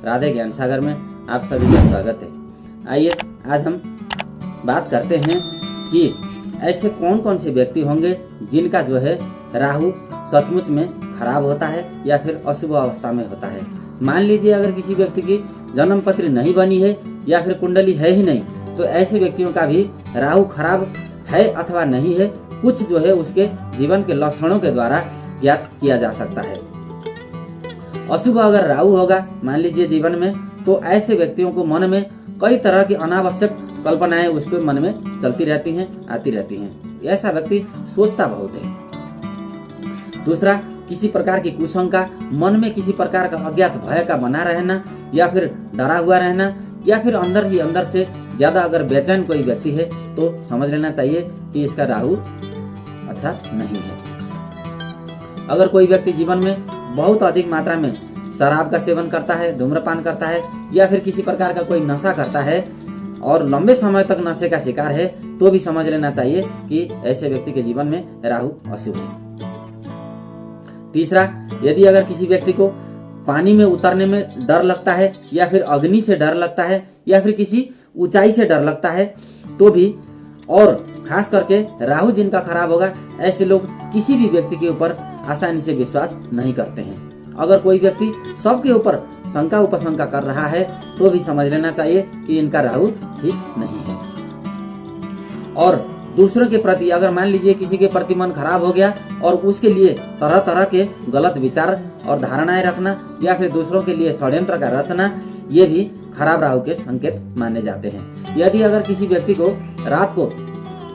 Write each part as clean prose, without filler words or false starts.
राधे ज्ञान सागर में आप सभी का स्वागत है। आइए आज हम बात करते हैं कि ऐसे कौन कौन से व्यक्ति होंगे जिनका जो है राहु सचमुच में खराब होता है या फिर अशुभ अवस्था में होता है। मान लीजिए अगर किसी व्यक्ति की जन्म पत्री नहीं बनी है या फिर कुंडली है ही नहीं, तो ऐसे व्यक्तियों का भी राहु खराब है अथवा नहीं है, कुछ जो है उसके जीवन के लक्षणों के द्वारा ज्ञात किया जा सकता है। अशुभ अगर राहु होगा मान लीजिए जीवन में, तो ऐसे व्यक्तियों को मन में कई तरह की अनावश्यक कल्पनाएं उसके मन में चलती रहती हैं, आती रहती हैं। ऐसा व्यक्ति सोचता बहुत है। दूसरा, किसी प्रकार की कुशंका, मन में किसी प्रकार का अज्ञात भय का बना रहना या फिर डरा हुआ रहना, या फिर अंदर ही अंदर से ज्यादा अगर बेचैन कोई व्यक्ति है तो समझ लेना चाहिए कि इसका राहु अच्छा नहीं है। अगर कोई व्यक्ति जीवन में बहुत अधिक मात्रा में शराब का सेवन करता है, धूम्रपान करता है या फिर किसी प्रकार का कोई नशा करता है और लंबे समय तक नशे का शिकार है, तो भी समझ लेना चाहिए कि ऐसे व्यक्ति के जीवन में राहु अशुभ है। तीसरा, यदि अगर किसी व्यक्ति को पानी में उतरने में डर लगता है या फिर अग्नि से डर लगता है या फिर किसी ऊंचाई से डर लगता है, तो भी, और खास करके राहु जिनका खराब होगा, ऐसे लोग किसी भी व्यक्ति के ऊपर आसानी से विश्वास नहीं करते हैं। अगर कोई व्यक्ति सबके ऊपर शंका उपशंका कर रहा है तो भी समझ लेना चाहिए कि इनका राहु ठीक नहीं है। और दूसरों के प्रति अगर मान लीजिए किसी के प्रति मन खराब हो गया और उसके लिए तरह तरह के गलत विचार और धारणाएं रखना या फिर दूसरों के लिए षड्यंत्र का रचना, ये भी खराब राहु के संकेत माने जाते हैं। यदि अगर किसी व्यक्ति को रात को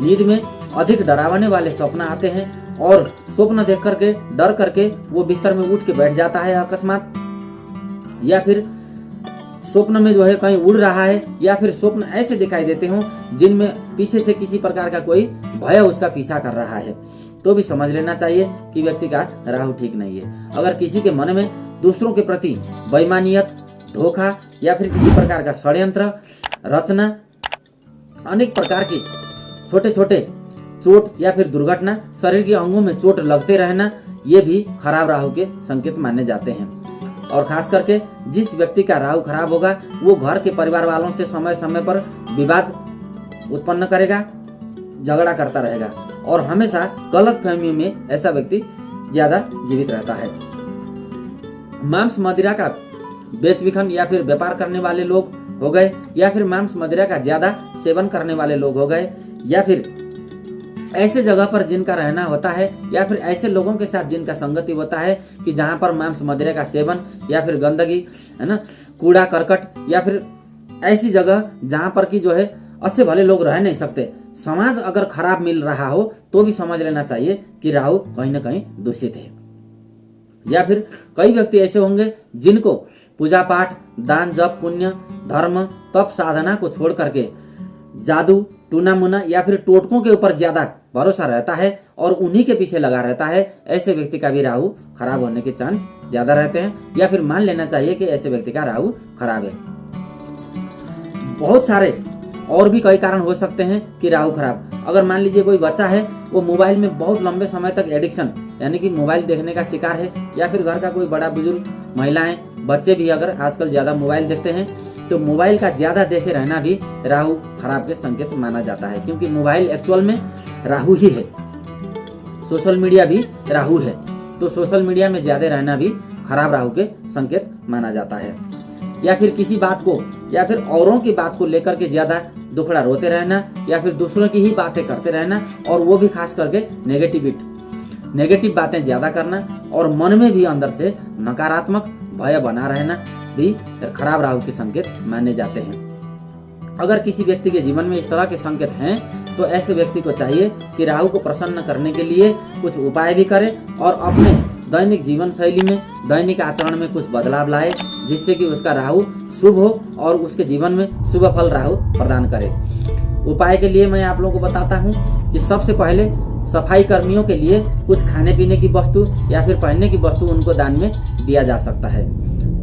नींद में अधिक डरावने वाले स्वप्न आते हैं और स्वप्न देख करके डर करके वो बिस्तर में उठ के बैठ जाता है अकस्मात, या फिर स्वप्न में जो है कहीं उड़ रहा है, या फिर स्वप्न ऐसे दिखाई देते हों जिनमें पीछे से किसी प्रकार का कोई भय उसका पीछा कर रहा है, तो भी समझ लेना चाहिए कि व्यक्ति का राहु ठीक नहीं है। अगर किसी के मन में दूसरों के प्रति बेईमानियत, धोखा या फिर किसी प्रकार का षड्यंत्र रचना, अनेक प्रकार की छोटे छोटे चोट या फिर दुर्घटना, शरीर के अंगों में चोट लगते रहना, ये भी खराब राहु के संकेत माने जाते हैं। और खास करके जिस व्यक्ति का राहु खराब होगा वो घर के परिवार वालों से समय समय पर विवाद उत्पन्न करेगा, झगड़ा करता रहेगा और हमेशा गलत फहमी में ऐसा व्यक्ति ज्यादा जीवित रहता है। मांस मदिरा का बेच विखन या फिर व्यापार करने वाले लोग हो गए, या फिर मांस मदिरा का ज्यादा सेवन करने वाले लोग हो गए, या फिर ऐसे जगह पर जिनका रहना होता है या फिर ऐसे लोगों के साथ जिनका संगति होता है कि जहां पर मांस मदिरा का सेवन या फिर गंदगी है ना, कूड़ा करकट, या फिर ऐसी जगह जहां पर कि जो है अच्छे भले लोग रह नहीं सकते, समाज अगर खराब मिल रहा हो तो भी समझ लेना चाहिए कि राहु कहीं ना कहीं दूषित है। या फिर कई व्यक्ति ऐसे होंगे जिनको पूजा पाठ, दान, जप, पुण्य, धर्म, तप, साधना को छोड़ करके जादू, टूना मुना या फिर टोटकों के ऊपर ज्यादा भरोसा रहता है और उन्हीं के पीछे लगा रहता है। ऐसे व्यक्ति का भी राहु खराब होने के चांस ज्यादा रहते हैं, या फिर मान लेना चाहिए कि ऐसे व्यक्ति का राहु खराब है। बहुत सारे और भी कई कारण हो सकते हैं कि राहु खराब। अगर मान लीजिए कोई बच्चा है, वो मोबाइल में बहुत लंबे समय तक एडिक्शन यानी कि मोबाइल देखने का शिकार है, या फिर घर का कोई बड़ा बुजुर्ग, महिलाएं, बच्चे भी अगर आजकल ज्यादा मोबाइल देखते हैं, तो मोबाइल का ज्यादा देखे रहना भी राहु खराब के संकेत माना जाता है, क्योंकि मोबाइल एक्चुअल में राहु ही है। सोशल मीडिया भी राहु है, तो सोशल मीडिया में ज्यादा रहना भी खराब राहु के संकेत माना जाता है। या फिर किसी बात को या फिर औरों की बात को लेकर के ज्यादा दुखड़ा रोते रहना, या फिर दूसरों की ही बातें करते रहना, और वो भी खास करके नेगेटिव बातें ज्यादा करना, और मन में भी अंदर से नकारात्मक भय बना रहना भी खराब राहु के संकेत माने जाते हैं। अगर किसी व्यक्ति के जीवन में इस तरह के संकेत हैं तो ऐसे व्यक्ति को चाहिए कि राहु को प्रसन्न करने के लिए कुछ उपाय भी करे और अपने दैनिक जीवन शैली में, दैनिक आचरण में कुछ बदलाव लाए, जिससे कि उसका राहु शुभ हो और उसके जीवन में शुभ फल राहु प्रदान करे। उपाय के लिए मैं आप लोगों को बताता हूँ कि सबसे पहले सफाई कर्मियों के लिए कुछ खाने पीने की वस्तु या फिर पहनने की वस्तु उनको दान में दिया जा सकता है।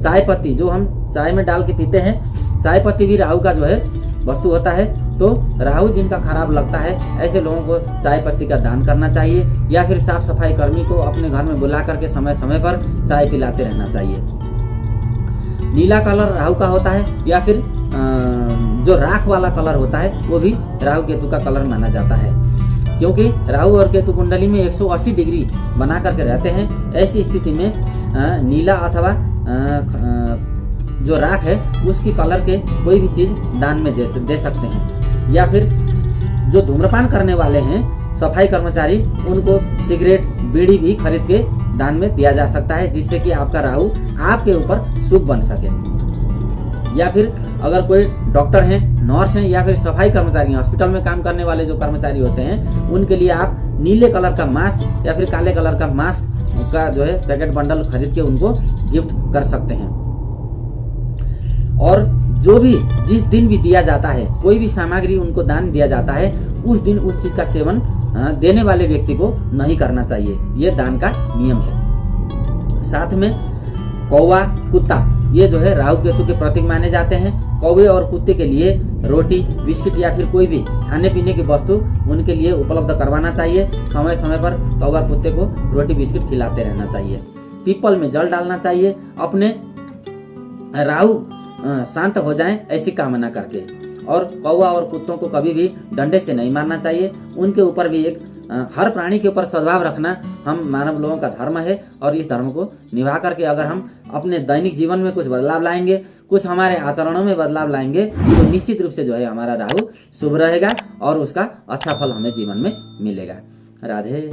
चाय पत्ती जो हम चाय में डाल के पीते हैं, चाय पत्ती भी राहु का जो है वस्तु होता है, तो राहु जिनका खराब लगता है ऐसे लोगों को चाय पत्ती का दान करना चाहिए, या फिर साफ सफाई कर्मी को अपने घर में बुला करके समय समय पर चाय पिलाते रहना चाहिए। नीला कलर राहु का होता है या फिर जो राख वाला कलर होता है वो भी राहु केतु का कलर माना जाता है, क्योंकि राहु और केतु कुंडली में 180 डिग्री बना करके रहते हैं। ऐसी स्थिति में नीला अथवा जो राख है उसकी कलर के कोई भी चीज दान में दे सकते हैं। या फिर जो धूम्रपान करने वाले हैं सफाई कर्मचारी, उनको सिगरेट बीड़ी भी खरीद के दान में दिया जा सकता है, जिससे कि आपका राहु आपके ऊपर शुभ बन सके। या फिर अगर कोई डॉक्टर हैं, नर्स हैं या फिर सफाई कर्मचारी, हॉस्पिटल में काम करने वाले जो कर्मचारी होते हैं, उनके लिए आप नीले कलर का मास्क या फिर काले कलर का मास्क का जो है पैकेट बंडल खरीद के उनको गिफ्ट कर सकते हैं। और जो भी जिस दिन भी दिया जाता है, कोई भी सामग्री उनको दान दिया जाता है, उस दिन उस चीज का सेवन देने वाले व्यक्ति को नहीं करना चाहिए। ये दान का नियम है। साथ में कौवा, कुत्ता, ये जो है राहु केतु के प्रतीक माने जाते हैं। कौवे और कुत्ते के लिए रोटी, बिस्किट या फिर कोई भी खाने पीने की वस्तु उनके लिए उपलब्ध करवाना चाहिए। समय समय पर कौवा कुत्ते को रोटी बिस्किट खिलाते रहना चाहिए। पीपल में जल डालना चाहिए, अपने राहु शांत हो जाएं ऐसी कामना करके। और कौवा और कुत्तों को कभी भी डंडे से नहीं मारना चाहिए। उनके ऊपर भी एक हर प्राणी के ऊपर सद्भाव रखना हम मानव लोगों का धर्म है। और इस धर्म को निभा करके अगर हम अपने दैनिक जीवन में कुछ बदलाव लाएंगे, कुछ हमारे आचरणों में बदलाव लाएंगे, तो निश्चित रूप से जो है हमारा राहु शुभ रहेगा और उसका अच्छा फल हमें जीवन में मिलेगा। राधे।